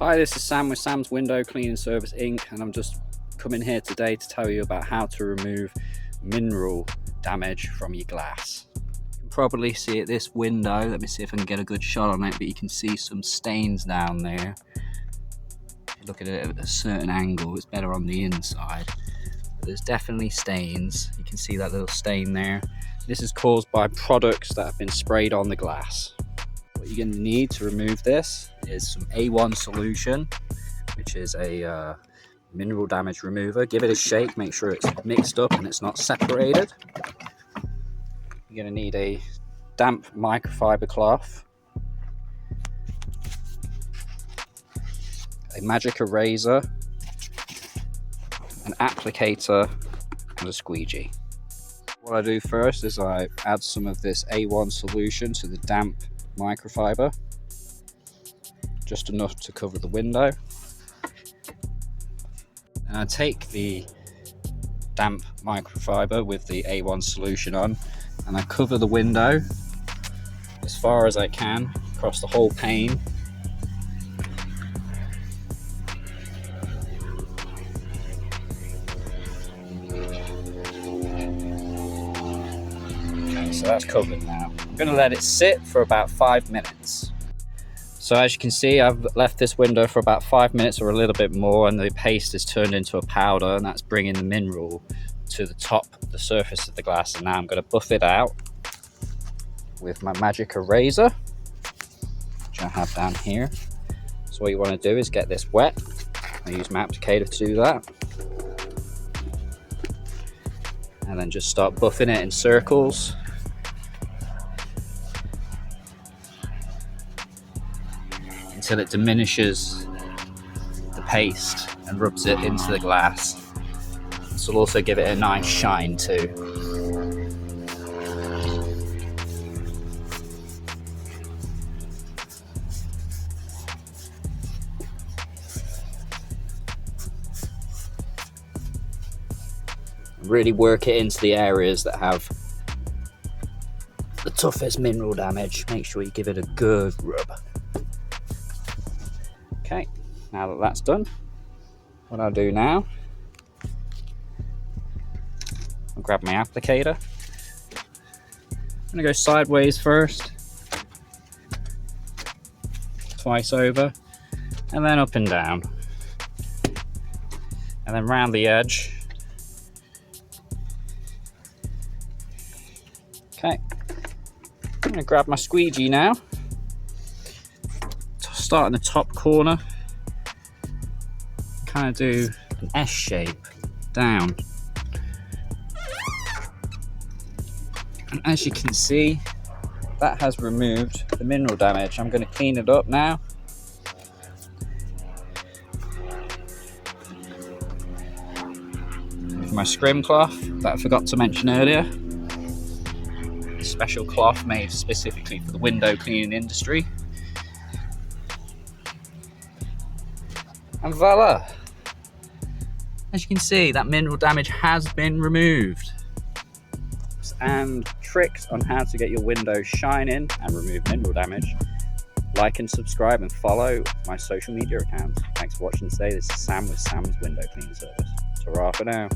Hi, this is Sam with Sam's Window Cleaning Service Inc. and I'm just coming here today to tell you about how to remove mineral damage from your glass. You can probably see at this window, let me see if I can get a good shot on it, but you can see some stains down there. If you look at it at a certain angle, it's better on the inside. But there's definitely stains. You can see that little stain there. This is caused by products that have been sprayed on the glass. What you're going to need to remove this is some A1 solution, which is a mineral damage remover. Give it a shake, make sure it's mixed up and it's not separated. You're going to need a damp microfiber cloth, a magic eraser, an applicator, and a squeegee. What I do first is I add some of this A1 solution to the damp microfiber, just enough to cover the window, and I take the damp microfiber with the A1 solution on and I cover the window as far as I can across the whole pane. Okay, so that's covered now. I'm going to let it sit for about 5 minutes. So as you can see, I've left this window for about 5 minutes or a little bit more, and the paste is turned into a powder, and that's bringing the mineral to the top of the surface of the glass. And now I'm going to buff it out with my magic eraser, which I have down here. So what you want to do is get this wet. I use my applicator to do that. And then just start buffing it in circles. Until it diminishes the paste and rubs it into the glass. This will also give it a nice shine too. Really work it into the areas that have the toughest mineral damage. Make sure you give it a good rub. Okay, now that that's done, what I'll do now, I'll grab my applicator. I'm going to go sideways first, twice over, and then up and down, and then round the edge. Okay, I'm going to grab my squeegee now. Start in the top corner, kind of do an S shape down, and as you can see, that has removed the mineral damage. I'm going to clean it up now. With my scrim cloth that I forgot to mention earlier, a special cloth made specifically for the window cleaning industry. And voila! As you can see, that mineral damage has been removed. And tricks on how to get your windows shining and remove mineral damage. Like and subscribe and follow my social media accounts. Thanks for watching today. This is Sam with Sam's Window Cleaning Service. Ta-ra for now.